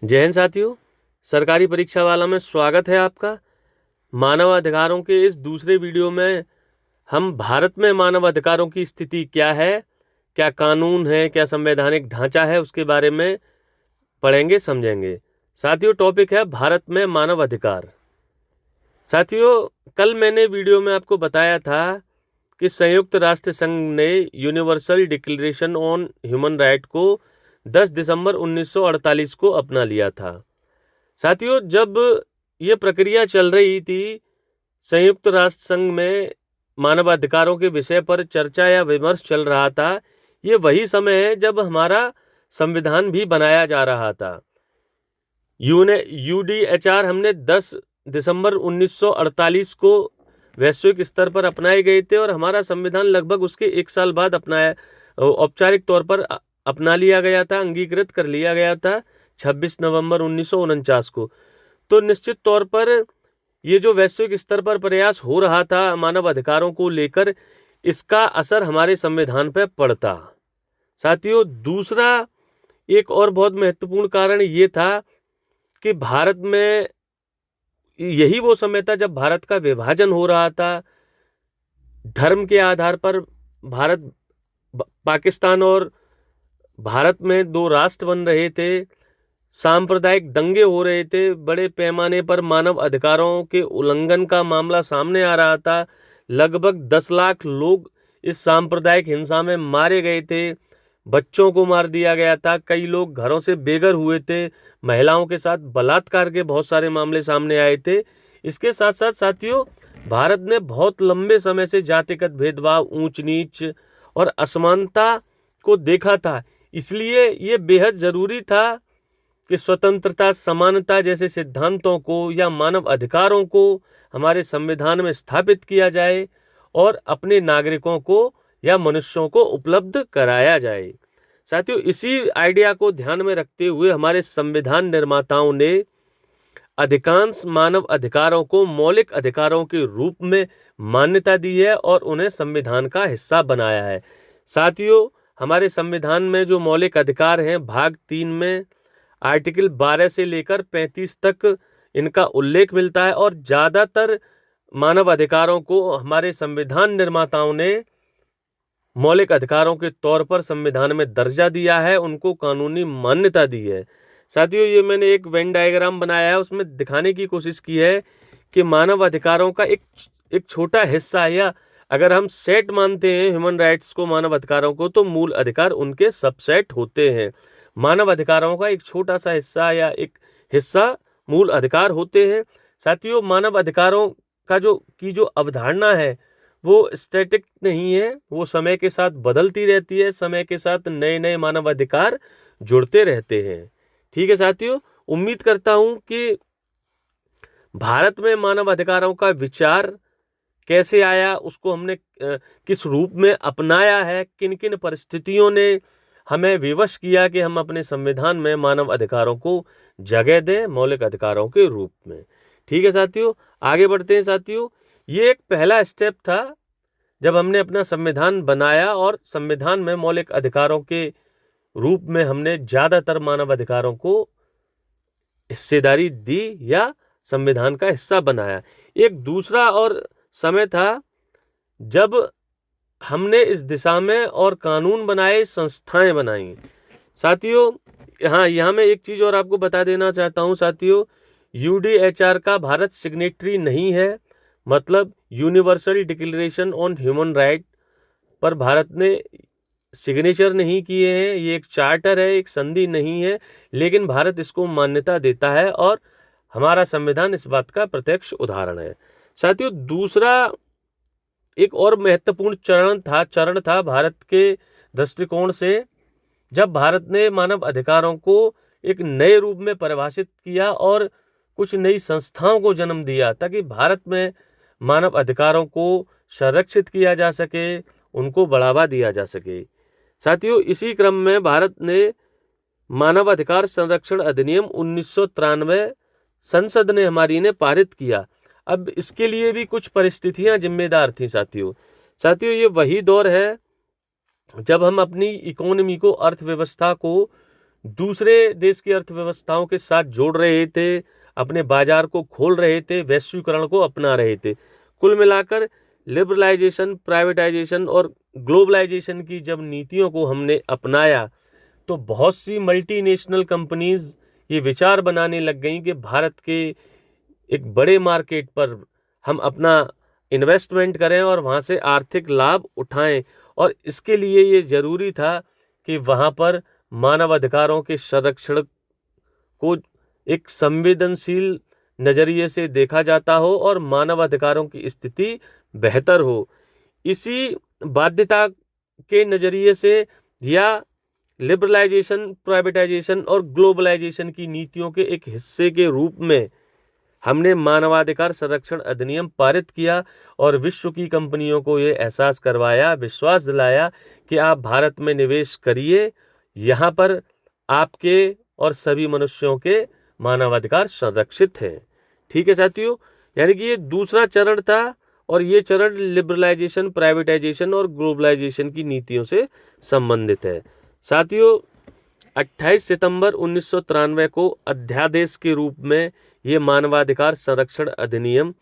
जय हिंद साथियों, सरकारी परीक्षा वाला में स्वागत है आपका। मानव अधिकारों के इस दूसरे वीडियो में हम भारत में मानव अधिकारों की स्थिति क्या है, क्या कानून है, क्या संवैधानिक ढांचा है, उसके बारे में पढ़ेंगे, समझेंगे। साथियों, टॉपिक है भारत में मानव अधिकार। साथियों, कल मैंने वीडियो में आपको बताया था कि संयुक्त राष्ट्र संघ ने universal declaration on human right को 10 दिसंबर 1948 को अपना लिया था। साथियों, जब ये प्रक्रिया चल रही थी, संयुक्त राष्ट्र संघ में मानवाधिकारों के विषय पर चर्चा या विमर्श चल रहा था। ये वही समय है जब हमारा संविधान भी बनाया जा रहा था। यूडीएचआर हमने 10 दिसंबर 1948 को वैश्विक स्तर पर अपनाए गए थे और हमारा संविधान लगभग उसके 1 साल बाद औपचारिक तौर पर अपना लिया गया था, अंगीकृत कर लिया गया था 26 नवंबर 1949 को। तो निश्चित तौर पर ये जो वैश्विक स्तर पर प्रयास हो रहा था मानव अधिकारों को लेकर, इसका असर हमारे संविधान पर पड़ता। साथियों, दूसरा एक और बहुत महत्वपूर्ण कारण ये था कि भारत में यही वो समय था जब भारत का विभाजन हो रहा था। धर्म के आधार पर पाकिस्तान और भारत में दो राष्ट्र बन रहे थे। सांप्रदायिक दंगे हो रहे थे। बड़े पैमाने पर मानव अधिकारों के उल्लंघन का मामला सामने आ रहा था। लगभग 10 लाख लोग इस सांप्रदायिक हिंसा में मारे गए थे। बच्चों को मार दिया गया था। कई लोग घरों से बेघर हुए थे। महिलाओं के साथ बलात्कार के बहुत सारे मामले सामने आए थे। इसके साथ साथ साथियों, भारत ने बहुत लंबे समय से जातिगत भेदभाव, ऊंच नीच और असमानता को देखा था। इसलिए ये बेहद जरूरी था कि स्वतंत्रता, समानता जैसे सिद्धांतों को या मानव अधिकारों को हमारे संविधान में स्थापित किया जाए और अपने नागरिकों को या मनुष्यों को उपलब्ध कराया जाए। साथियों, इसी आइडिया को ध्यान में रखते हुए हमारे संविधान निर्माताओं ने अधिकांश मानव अधिकारों को मौलिक अधिकारों के रूप में मान्यता दी है और उन्हें संविधान का हिस्सा बनाया है। साथियों, हमारे संविधान में जो मौलिक अधिकार हैं, भाग 3 में आर्टिकल 12 से लेकर 35 तक इनका उल्लेख मिलता है और ज़्यादातर मानव अधिकारों को हमारे संविधान निर्माताओं ने मौलिक अधिकारों के तौर पर संविधान में दर्जा दिया है, उनको कानूनी मान्यता दी है। साथियों, ये मैंने एक वेन डायग्राम बनाया है, उसमें दिखाने की कोशिश की है कि मानव अधिकारों का एक छोटा हिस्सा, या अगर हम सेट मानते हैं ह्यूमन राइट्स को, मानव अधिकारों को, तो मूल अधिकार उनके सबसेट होते हैं। मानव अधिकारों का एक छोटा सा हिस्सा या एक हिस्सा मूल अधिकार होते हैं। साथियों, मानव अधिकारों का जो अवधारणा है वो स्टैटिक नहीं है, वो समय के साथ बदलती रहती है। समय के साथ नए नए मानव अधिकार जुड़ते रहते हैं। ठीक है साथियों, उम्मीद करता हूं कि भारत में मानव अधिकारों का विचार कैसे आया, उसको हमने किस रूप में अपनाया है, किन किन परिस्थितियों ने हमें विवश किया कि हम अपने संविधान में मानव अधिकारों को जगह दें मौलिक अधिकारों के रूप में। ठीक है साथियों, आगे बढ़ते हैं। साथियों, ये एक पहला स्टेप था जब हमने अपना संविधान बनाया और संविधान में मौलिक अधिकारों के रूप में हमने ज़्यादातर मानव अधिकारों को हिस्सेदारी दी या संविधान का हिस्सा बनाया। एक दूसरा और समय था जब हमने इस दिशा में और कानून बनाए, संस्थाएं बनाई। साथियों, हाँ, यहाँ मैं एक चीज़ और आपको बता देना चाहता हूँ। साथियों, यूडीएचआर का भारत सिग्नेटरी नहीं है, मतलब universal declaration on human right पर भारत ने सिग्नेचर नहीं किए हैं। ये एक चार्टर है, एक संधि नहीं है, लेकिन भारत इसको मान्यता देता है और हमारा संविधान इस बात का प्रत्यक्ष उदाहरण है। साथियों, दूसरा एक और महत्वपूर्ण चरण था भारत के दृष्टिकोण से, जब भारत ने मानव अधिकारों को एक नए रूप में परिभाषित किया और कुछ नई संस्थाओं को जन्म दिया ताकि भारत में मानव अधिकारों को संरक्षित किया जा सके, उनको बढ़ावा दिया जा सके। साथियों, इसी क्रम में भारत ने मानव अधिकार संरक्षण अधिनियम 1993 संसद ने हमारी ने पारित किया। अब इसके लिए भी कुछ परिस्थितियां जिम्मेदार थी। साथियों, ये वही दौर है जब हम अपनी इकोनॉमी को, अर्थव्यवस्था को दूसरे देश की अर्थव्यवस्थाओं के साथ जोड़ रहे थे, अपने बाजार को खोल रहे थे, वैश्वीकरण को अपना रहे थे। कुल मिलाकर लिबरलाइजेशन, प्राइवेटाइजेशन और ग्लोबलाइजेशन की जब नीतियों को हमने अपनाया तो बहुत सी मल्टीनेशनल कंपनीज ये विचार बनाने लग गई कि भारत के एक बड़े मार्केट पर हम अपना इन्वेस्टमेंट करें और वहाँ से आर्थिक लाभ उठाएं। और इसके लिए ये जरूरी था कि वहाँ पर मानव अधिकारों के संरक्षण को एक संवेदनशील नजरिए से देखा जाता हो और मानव अधिकारों की स्थिति बेहतर हो। इसी बाध्यता के नजरिए से या लिबरलाइजेशन, प्राइवेटाइजेशन और ग्लोबलाइजेशन की नीतियों के एक हिस्से के रूप में हमने मानवाधिकार संरक्षण अधिनियम पारित किया और विश्व की कंपनियों को ये एहसास करवाया, विश्वास दिलाया कि आप भारत में निवेश करिए, यहाँ पर आपके और सभी मनुष्यों के मानवाधिकार संरक्षित हैं। ठीक है साथियों, यानी कि ये दूसरा चरण था और ये चरण लिबरलाइजेशन, प्राइवेटाइजेशन और ग्लोबलाइजेशन की नीतियों से संबंधित है। साथियों, 28 सितंबर 1993 को अध्यादेश के रूप में ये मानवाधिकार संरक्षण अधिनियम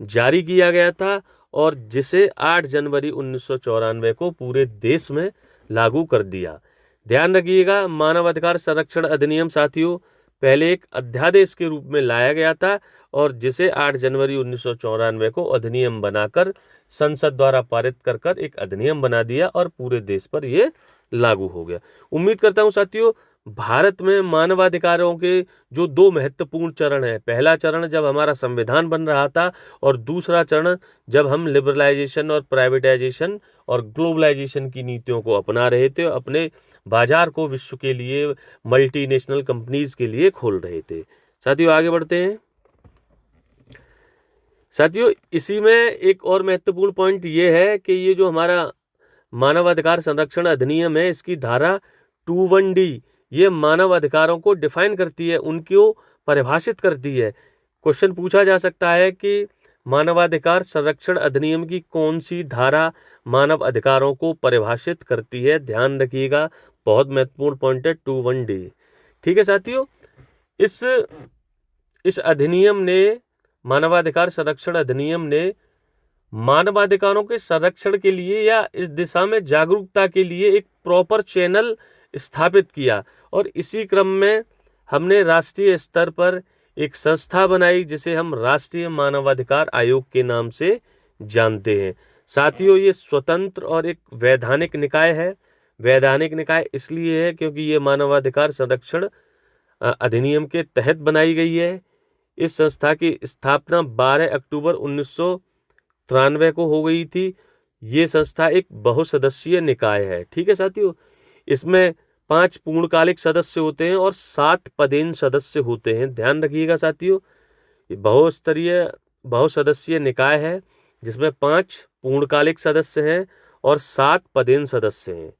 जारी किया गया था और जिसे 8 जनवरी 1994 को पूरे देश में लागू कर दिया। ध्यान रखिएगा, मानवाधिकार संरक्षण अधिनियम साथियों पहले एक अध्यादेश के रूप में लाया गया था और जिसे 8 जनवरी 1994 को अधिनियम बनाकर संसद द्वारा पारित कर एक अधिनियम बना दिया और पूरे देश पर यह लागू हो गया। उम्मीद करता हूं साथियों, भारत में मानवाधिकारों के जो दो महत्वपूर्ण चरण हैं, पहला चरण जब हमारा संविधान बन रहा था और दूसरा चरण जब हम लिबरलाइजेशन और प्राइवेटाइजेशन और ग्लोबलाइजेशन की नीतियों को अपना रहे थे, अपने बाजार को विश्व के लिए, मल्टीनेशनल कंपनीज के लिए खोल रहे थे। साथियों आगे बढ़ते हैं। साथियों, इसी में एक और महत्वपूर्ण पॉइंट ये है कि ये जो हमारा मानवाधिकार संरक्षण अधिनियम है, इसकी धारा 21D ये मानव अधिकारों को डिफाइन करती है, उनको परिभाषित करती है। क्वेश्चन पूछा जा सकता है कि मानवाधिकार संरक्षण अधिनियम की कौन सी धारा मानव अधिकारों को परिभाषित करती है। ध्यान रखिएगा, बहुत महत्वपूर्ण पॉइंट है 21D। ठीक है साथियों, इस अधिनियम ने, मानवाधिकार संरक्षण अधिनियम ने मानवाधिकारों के संरक्षण के लिए या इस दिशा में जागरूकता के लिए एक प्रॉपर चैनल स्थापित किया और इसी क्रम में हमने राष्ट्रीय स्तर पर एक संस्था बनाई जिसे हम राष्ट्रीय मानवाधिकार आयोग के नाम से जानते हैं। साथियों, ये स्वतंत्र और एक वैधानिक निकाय है। वैधानिक निकाय इसलिए है क्योंकि ये मानवाधिकार संरक्षण अधिनियम के तहत बनाई गई है। इस संस्था की स्थापना 12 अक्टूबर 1993 को हो गई थी। ये संस्था एक बहुसदस्यीय निकाय है। ठीक है साथियों, इसमें 5 पूर्णकालिक सदस्य होते हैं और 7 पदेन सदस्य होते हैं। ध्यान रखिएगा साथियों, ये बहुसदस्यीय निकाय है जिसमें 5 पूर्णकालिक सदस्य हैं और 7 पदेन सदस्य हैं।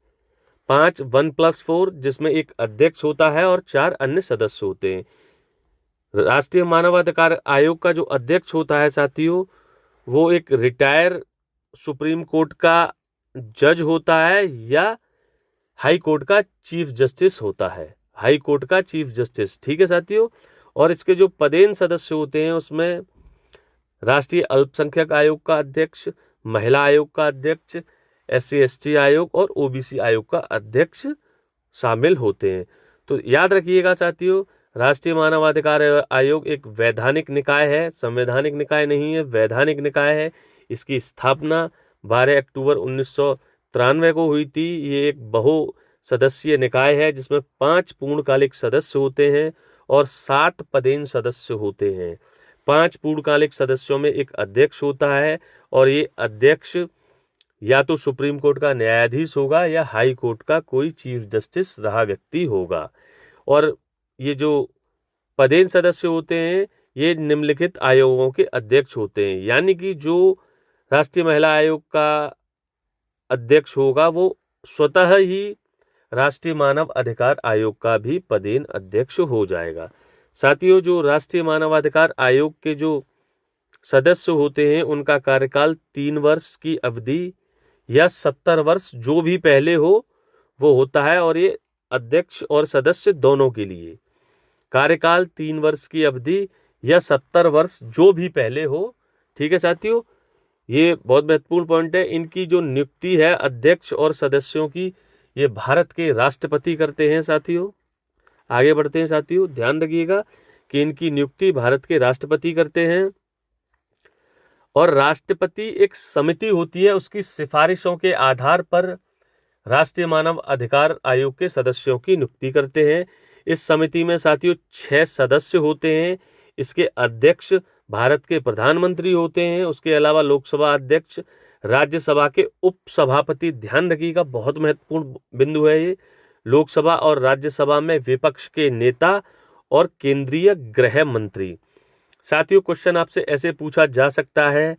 5 1+4 जिसमें एक अध्यक्ष होता है और 4 अन्य सदस्य होते हैं। राष्ट्रीय मानवाधिकार आयोग का जो अध्यक्ष होता है साथियों, वो एक रिटायर सुप्रीम कोर्ट का जज होता है या हाई कोर्ट का चीफ जस्टिस होता है, हाई कोर्ट का चीफ जस्टिस। ठीक है साथियों, और इसके जो पदेन सदस्य होते हैं उसमें राष्ट्रीय अल्पसंख्यक आयोग का अध्यक्ष, महिला आयोग का अध्यक्ष, SC/ST आयोग और OBC आयोग का अध्यक्ष शामिल होते हैं। तो याद रखिएगा साथियों, राष्ट्रीय मानवाधिकार आयोग एक वैधानिक निकाय है, संवैधानिक निकाय नहीं है, वैधानिक निकाय है। इसकी स्थापना 12 अक्टूबर 1993 को हुई थी। ये एक बहुसदस्यीय निकाय है जिसमें 5 पूर्णकालिक सदस्य होते हैं और 7 पदेन सदस्य होते हैं। 5 पूर्णकालिक सदस्यों में एक अध्यक्ष होता है और ये अध्यक्ष या तो सुप्रीम कोर्ट का न्यायाधीश होगा या हाई कोर्ट का कोई चीफ जस्टिस रहा व्यक्ति होगा। और ये जो पदेन सदस्य होते हैं ये निम्नलिखित आयोगों के अध्यक्ष होते हैं, यानी कि जो राष्ट्रीय महिला आयोग का अध्यक्ष होगा वो स्वतः ही राष्ट्रीय मानव अधिकार आयोग का भी पदेन अध्यक्ष हो जाएगा। साथियों, जो राष्ट्रीय मानवाधिकार आयोग के जो सदस्य होते हैं उनका कार्यकाल 3 वर्ष की अवधि या 70 वर्ष जो भी पहले हो वो होता है और ये अध्यक्ष और सदस्य दोनों के लिए। कार्यकाल 3 वर्ष की अवधि या 70 वर्ष जो भी पहले हो। ठीक है साथियों, ये बहुत महत्वपूर्ण पॉइंट है। इनकी जो नियुक्ति है अध्यक्ष और सदस्यों की, ये भारत के राष्ट्रपति करते हैं साथियों। आगे बढ़ते हैं साथियों, ध्यान रखिएगा कि इनकी नियुक्ति भारत के राष्ट्रपति करते हैं और राष्ट्रपति एक समिति होती है, उसकी सिफारिशों के आधार पर राष्ट्रीय मानव अधिकार आयोग के सदस्यों की नियुक्ति करते हैं। इस समिति में साथियों 6 सदस्य होते हैं। इसके अध्यक्ष भारत के प्रधानमंत्री होते हैं। उसके अलावा लोकसभा अध्यक्ष, राज्यसभा के उपसभापति, ध्यान रखिएगा बहुत महत्वपूर्ण बिंदु है ये, लोकसभा और राज्यसभा में विपक्ष के नेता और केंद्रीय गृह मंत्री। साथियों क्वेश्चन आपसे ऐसे पूछा जा सकता है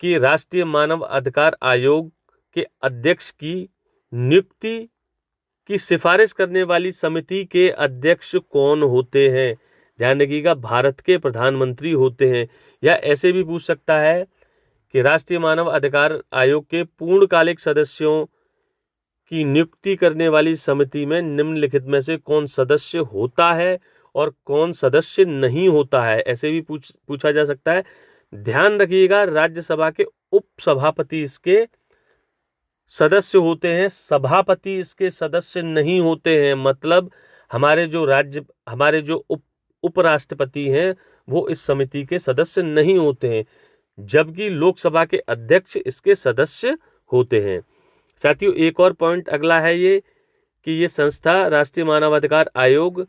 कि राष्ट्रीय मानव अधिकार आयोग के अध्यक्ष की नियुक्ति की सिफारिश करने वाली समिति के अध्यक्ष कौन होते हैं? ध्यान रखिएगा भारत के प्रधानमंत्री होते हैं। या ऐसे भी पूछ सकता है कि राष्ट्रीय मानव अधिकार आयोग के पूर्णकालिक सदस्यों की नियुक्ति करने वाली समिति में निम्नलिखित में से कौन सदस्य होता है और कौन सदस्य नहीं होता है, ऐसे भी पूछा जा सकता है। ध्यान रखिएगा राज्यसभा के उपसभापति इसके सदस्य होते हैं, सभापति इसके सदस्य नहीं होते हैं। मतलब हमारे जो उपराष्ट्रपति हैं वो इस समिति के सदस्य नहीं होते हैं, जबकि लोकसभा के अध्यक्ष इसके सदस्य होते हैं। साथियों एक और पॉइंट अगला है ये कि ये संस्था राष्ट्रीय मानवाधिकार आयोग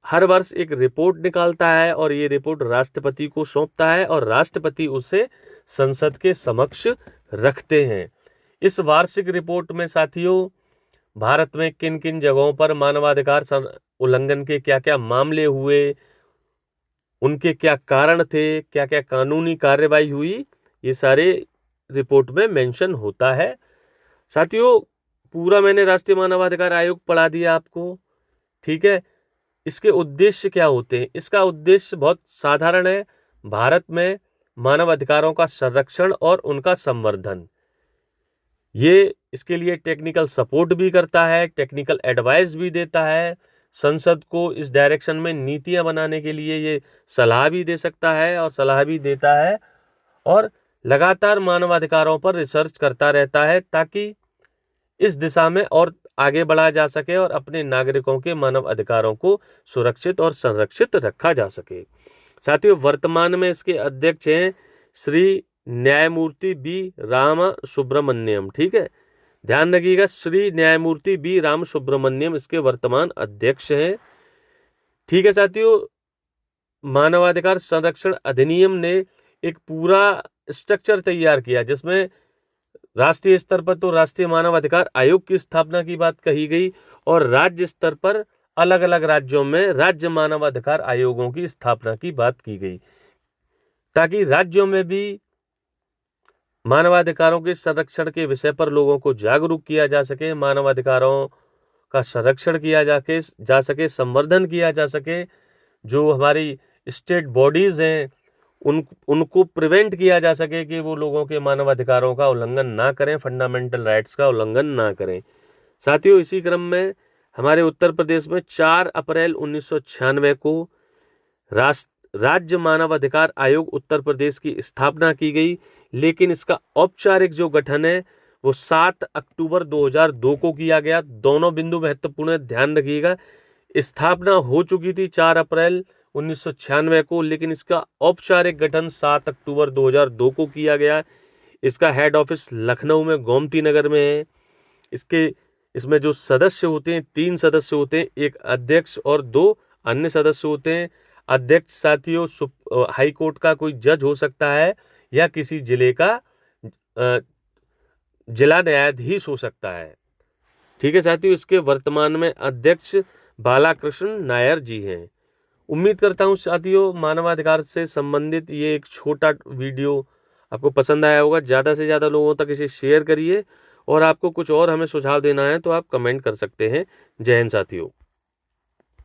हर वर्ष एक रिपोर्ट निकालता है और ये रिपोर्ट राष्ट्रपति को सौंपता है और राष्ट्रपति उसे संसद के समक्ष रखते हैं। इस वार्षिक रिपोर्ट में साथियों भारत में किन किन जगहों पर मानवाधिकार उल्लंघन के क्या क्या मामले हुए, उनके क्या कारण थे, क्या क्या कानूनी कार्रवाई हुई, ये सारे रिपोर्ट में मेंशन होता है। साथियों पूरा मैंने राष्ट्रीय मानवाधिकार आयोग पढ़ा दिया आपको। ठीक है, इसके उद्देश्य क्या होते हैं? इसका उद्देश्य बहुत साधारण है, भारत में मानव अधिकारों का संरक्षण और उनका संवर्धन। ये इसके लिए टेक्निकल सपोर्ट भी करता है, टेक्निकल एडवाइस भी देता है, संसद को इस डायरेक्शन में नीतियां बनाने के लिए ये सलाह भी दे सकता है और सलाह भी देता है और लगातार मानवाधिकारों पर रिसर्च करता रहता है ताकि इस दिशा में और आगे बढ़ा जा सके और अपने नागरिकों के मानव अधिकारों को सुरक्षित और संरक्षित रखा जा सके। साथियों वर्तमान में इसके अध्यक्ष हैं श्री न्यायमूर्ति बी राम सुब्रमण्यम। ठीक है, ध्यान रखिएगा श्री न्यायमूर्ति बी राम सुब्रमण्यम इसके वर्तमान अध्यक्ष हैं। ठीक है साथियों, मानवाधिकार संरक्षण अधिनियम ने एक पूरा स्ट्रक्चर तैयार किया जिसमें राष्ट्रीय स्तर पर तो राष्ट्रीय मानवाधिकार आयोग की स्थापना की बात कही गई और राज्य स्तर पर अलग अलग राज्यों में राज्य मानवाधिकार आयोगों की स्थापना की बात की गई ताकि राज्यों में भी मानवाधिकारों के संरक्षण के विषय पर लोगों को जागरूक किया जा सके, मानवाधिकारों का संरक्षण किया जा सके, संवर्धन किया जा सके। जो हमारी स्टेट बॉडीज हैं उनको प्रिवेंट किया जा सके कि वो लोगों के मानवाधिकारों का उल्लंघन ना करें, फंडामेंटल राइट्स का उल्लंघन ना करें। साथियों इसी क्रम में हमारे उत्तर प्रदेश में 4 अप्रैल 1996 को राज्य मानवाधिकार आयोग उत्तर प्रदेश की स्थापना की गई, लेकिन इसका औपचारिक जो गठन है वो 7 अक्टूबर 2002 को किया गया। दोनों बिंदु महत्वपूर्ण है, ध्यान रखिएगा। स्थापना हो चुकी थी 4 अप्रैल 1996 को, लेकिन इसका औपचारिक गठन 7 अक्टूबर 2002 को किया गया। इसका हेड ऑफिस लखनऊ में गोमती नगर में है। इसमें जो सदस्य होते हैं 3 सदस्य होते हैं, एक अध्यक्ष और 2 अन्य सदस्य होते हैं। अध्यक्ष साथियों हाई कोर्ट का कोई जज हो सकता है या किसी जिले का जिला न्यायाधीश हो सकता है। ठीक है साथियों, इसके वर्तमान में अध्यक्ष बालाकृष्ण नायर जी हैं। उम्मीद करता हूँ साथियों मानवाधिकार से संबंधित ये एक छोटा वीडियो आपको पसंद आया होगा। ज़्यादा से ज़्यादा लोगों तक इसे शेयर करिए और आपको कुछ और हमें सुझाव देना है तो आप कमेंट कर सकते हैं। जय हिंद साथियों।